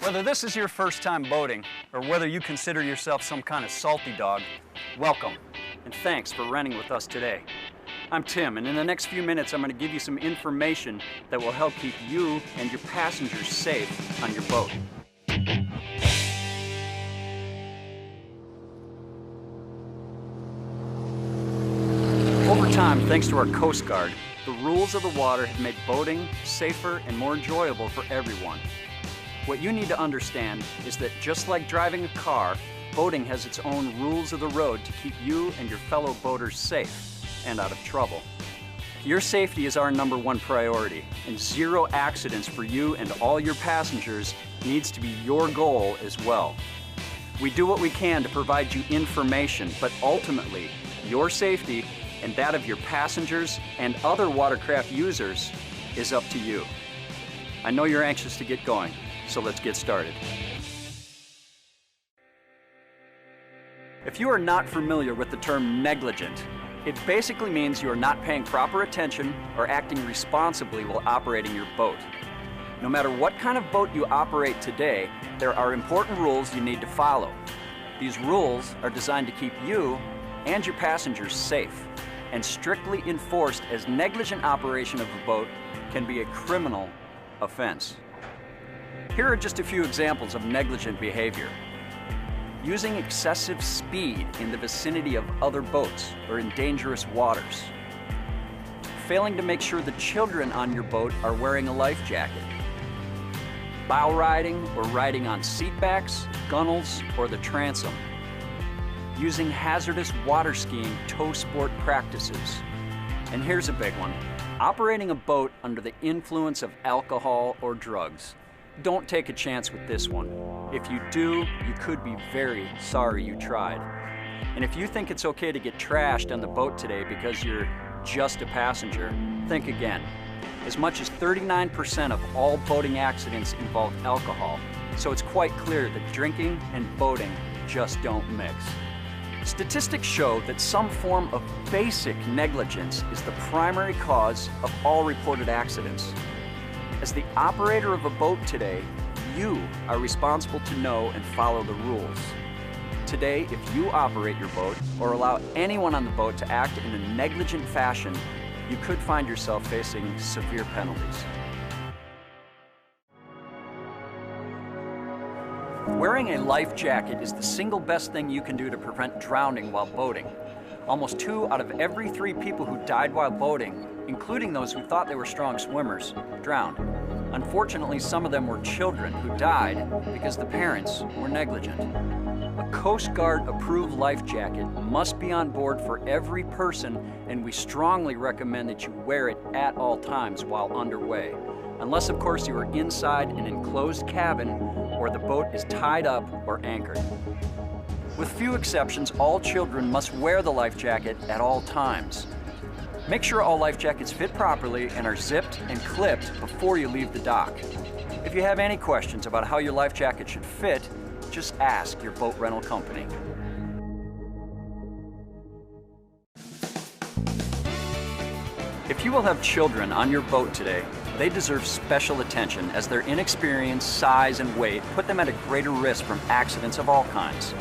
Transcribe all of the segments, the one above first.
Whether this is your first time boating, or whether you consider yourself some kind of salty dog, welcome, and thanks for renting with us today. I'm Tim, and in the next few minutes I'm going to give you some information that will help keep you and your passengers safe on your boat. Over time, thanks to our Coast Guard, the rules of the water have made boating safer and more enjoyable for everyone. What you need to understand is that just like driving a car, boating has its own rules of the road to keep you and your fellow boaters safe and out of trouble. Your safety is our #1 priority, and 0 accidents for you and all your passengers needs to be your goal as well. We do what we can to provide you information, but ultimately, your safety and that of your passengers and other watercraft users is up to you. I know you're anxious to get going, so let's get started. If you are not familiar with the term negligent, it basically means you are not paying proper attention or acting responsibly while operating your boat. No matter what kind of boat you operate today, there are important rules you need to follow. These rules are designed to keep you and your passengers safe, and strictly enforced, as negligent operation of a boat can be a criminal offense. Here are just a few examples of negligent behavior. Using excessive speed in the vicinity of other boats or in dangerous waters. Failing to make sure the children on your boat are wearing a life jacket. Bow riding or riding on seat backs, gunnels, or the transom. Using hazardous water skiing tow sport practices. And here's a big one. Operating a boat under the influence of alcohol or drugs. Don't take a chance with this one. If you do, you could be very sorry you tried. And if you think it's okay to get trashed on the boat today because you're just a passenger, think again. As much as 39% of all boating accidents involve alcohol, so it's quite clear that drinking and boating just don't mix. Statistics show that some form of basic negligence is the primary cause of all reported accidents. As the operator of a boat today, you are responsible to know and follow the rules. Today, if you operate your boat or allow anyone on the boat to act in a negligent fashion, you could find yourself facing severe penalties. Wearing a life jacket is the single best thing you can do to prevent drowning while boating. Almost 2 out of every 3 people who died while boating, including those who thought they were strong swimmers, drowned. Unfortunately, some of them were children who died because the parents were negligent. A Coast Guard approved life jacket must be on board for every person, and we strongly recommend that you wear it at all times while underway. Unless, of course, you are inside an enclosed cabin or the boat is tied up or anchored. With few exceptions, all children must wear the life jacket at all times. Make sure all life jackets fit properly and are zipped and clipped before you leave the dock. If you have any questions about how your life jacket should fit, just ask your boat rental company. If you will have children on your boat today, they deserve special attention, as their inexperience, size, and weight put them at a greater risk from accidents of all kinds.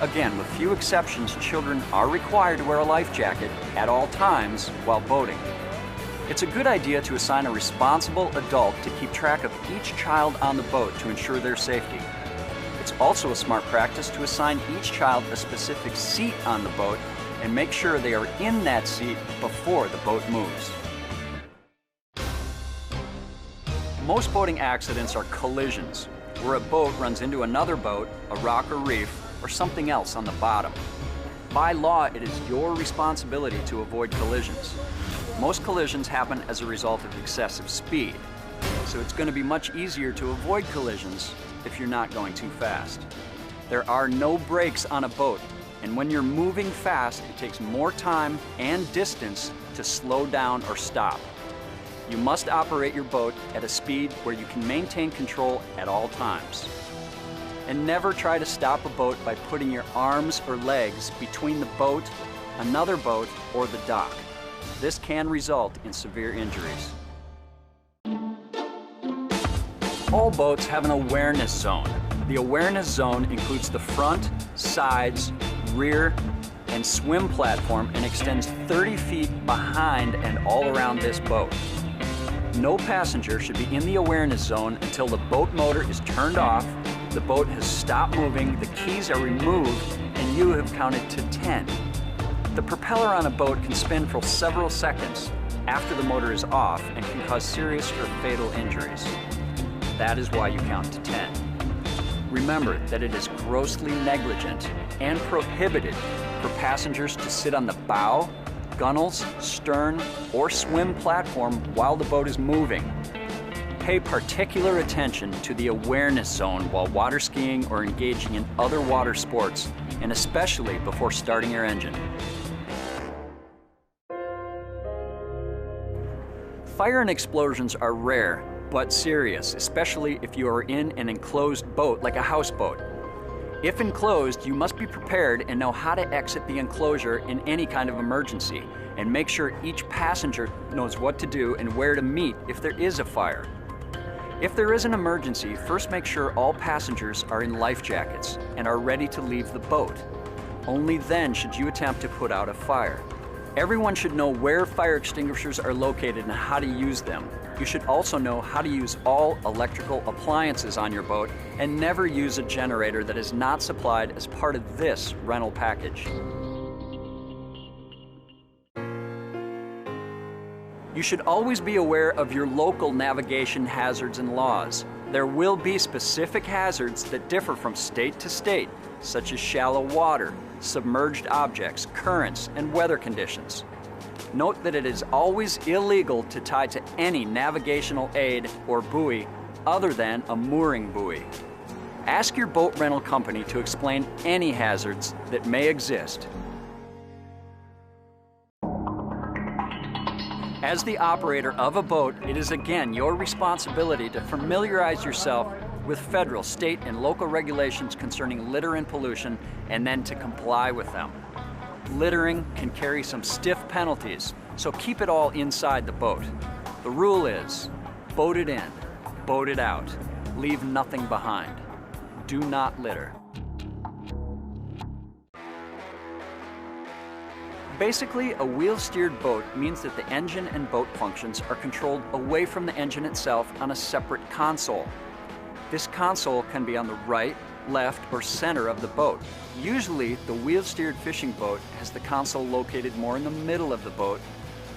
Again, with few exceptions, children are required to wear a life jacket at all times while boating. It's a good idea to assign a responsible adult to keep track of each child on the boat to ensure their safety. It's also a smart practice to assign each child a specific seat on the boat and make sure they are in that seat before the boat moves. Most boating accidents are collisions, where a boat runs into another boat, a rock or reef, or something else on the bottom. By law, it is your responsibility to avoid collisions. Most collisions happen as a result of excessive speed, so it's going to be much easier to avoid collisions if you're not going too fast. There are no brakes on a boat, and when you're moving fast, it takes more time and distance to slow down or stop. You must operate your boat at a speed where you can maintain control at all times. And never try to stop a boat by putting your arms or legs between the boat, another boat, or the dock. This can result in severe injuries. All boats have an awareness zone. The awareness zone includes the front, sides, rear, and swim platform and extends 30 feet behind and all around this boat. No passenger should be in the awareness zone until the boat motor is turned off, the boat has stopped moving, the keys are removed, and you have counted to 10. The propeller on a boat can spin for several seconds after the motor is off and can cause serious or fatal injuries. That is why you count to 10. Remember that it is grossly negligent and prohibited for passengers to sit on the bow, gunnels, stern, or swim platform while the boat is moving. Pay particular attention to the awareness zone while water skiing or engaging in other water sports, and especially before starting your engine. Fire and explosions are rare, but serious, especially if you are in an enclosed boat like a houseboat. If enclosed, you must be prepared and know how to exit the enclosure in any kind of emergency, and make sure each passenger knows what to do and where to meet if there is a fire. If there is an emergency, first make sure all passengers are in life jackets and are ready to leave the boat. Only then should you attempt to put out a fire. Everyone should know where fire extinguishers are located and how to use them. You should also know how to use all electrical appliances on your boat and never use a generator that is not supplied as part of this rental package. You should always be aware of your local navigation hazards and laws. There will be specific hazards that differ from state to state, such as shallow water, submerged objects, currents, and weather conditions. Note that it is always illegal to tie to any navigational aid or buoy other than a mooring buoy. Ask your boat rental company to explain any hazards that may exist. As the operator of a boat, it is again your responsibility to familiarize yourself with federal, state, and local regulations concerning litter and pollution, and then to comply with them. Littering can carry some stiff penalties, so keep it all inside the boat. The rule is, boat it in, boat it out, leave nothing behind. Do not litter. Basically, a wheel-steered boat means that the engine and boat functions are controlled away from the engine itself on a separate console. This console can be on the right, left, or center of the boat. Usually, the wheel-steered fishing boat has the console located more in the middle of the boat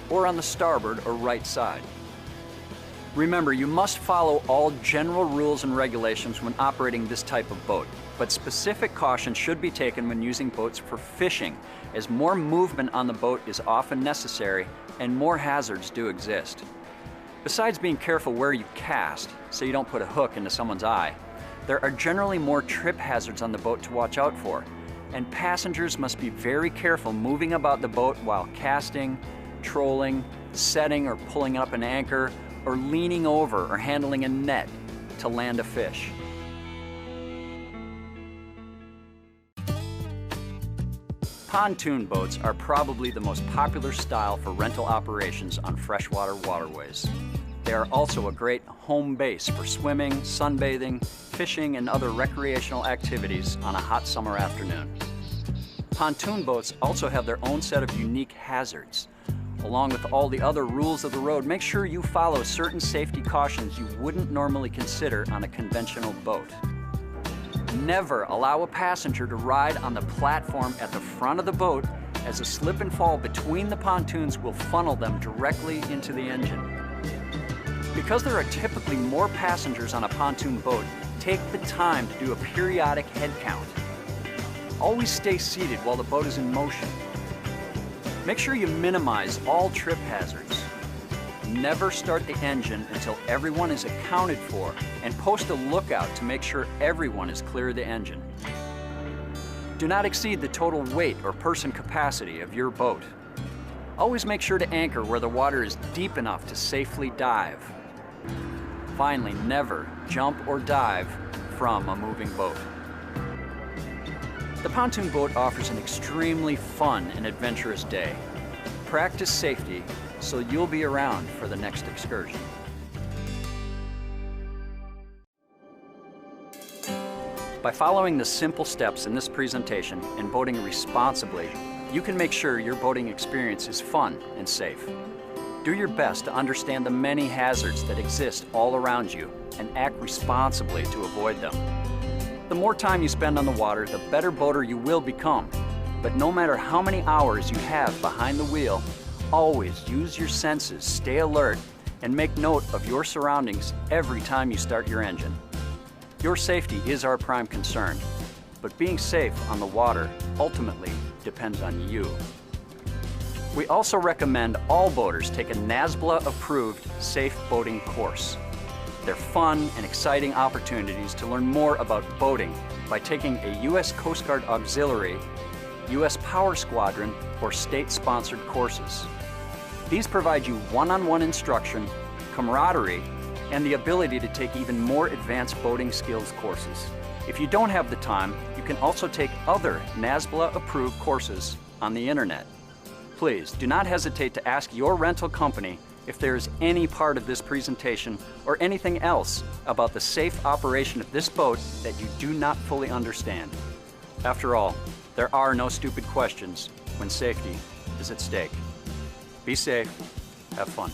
or on the starboard or right side. Remember, you must follow all general rules and regulations when operating this type of boat, but specific caution should be taken when using boats for fishing, as more movement on the boat is often necessary and more hazards do exist. Besides being careful where you cast, so you don't put a hook into someone's eye, there are generally more trip hazards on the boat to watch out for, and passengers must be very careful moving about the boat while casting, trolling, setting or pulling up an anchor, or leaning over or handling a net to land a fish. Pontoon boats are probably the most popular style for rental operations on freshwater waterways. They are also a great home base for swimming, sunbathing, fishing, and other recreational activities on a hot summer afternoon. Pontoon boats also have their own set of unique hazards. Along with all the other rules of the road, make sure you follow certain safety cautions you wouldn't normally consider on a conventional boat. Never allow a passenger to ride on the platform at the front of the boat, as a slip and fall between the pontoons will funnel them directly into the engine. Because there are typically more passengers on a pontoon boat, take the time to do a periodic head count. Always stay seated while the boat is in motion. Make sure you minimize all trip hazards. Never start the engine until everyone is accounted for, and post a lookout to make sure everyone is clear of the engine. Do not exceed the total weight or person capacity of your boat. Always make sure to anchor where the water is deep enough to safely dive. Finally, never jump or dive from a moving boat. The pontoon boat offers an extremely fun and adventurous day. Practice safety so you'll be around for the next excursion. By following the simple steps in this presentation and boating responsibly, you can make sure your boating experience is fun and safe. Do your best to understand the many hazards that exist all around you and act responsibly to avoid them. The more time you spend on the water, the better boater you will become. But no matter how many hours you have behind the wheel, always use your senses, stay alert, and make note of your surroundings every time you start your engine. Your safety is our prime concern, but being safe on the water ultimately depends on you. We also recommend all boaters take a NASBLA-approved safe boating course. They're fun and exciting opportunities to learn more about boating by taking a U.S. Coast Guard Auxiliary, U.S. Power Squadron, or state-sponsored courses. These provide you one-on-one instruction, camaraderie, and the ability to take even more advanced boating skills courses. If you don't have the time, you can also take other NASBLA-approved courses on the internet. Please do not hesitate to ask your rental company if there is any part of this presentation or anything else about the safe operation of this boat that you do not fully understand. After all, there are no stupid questions when safety is at stake. Be safe, have fun.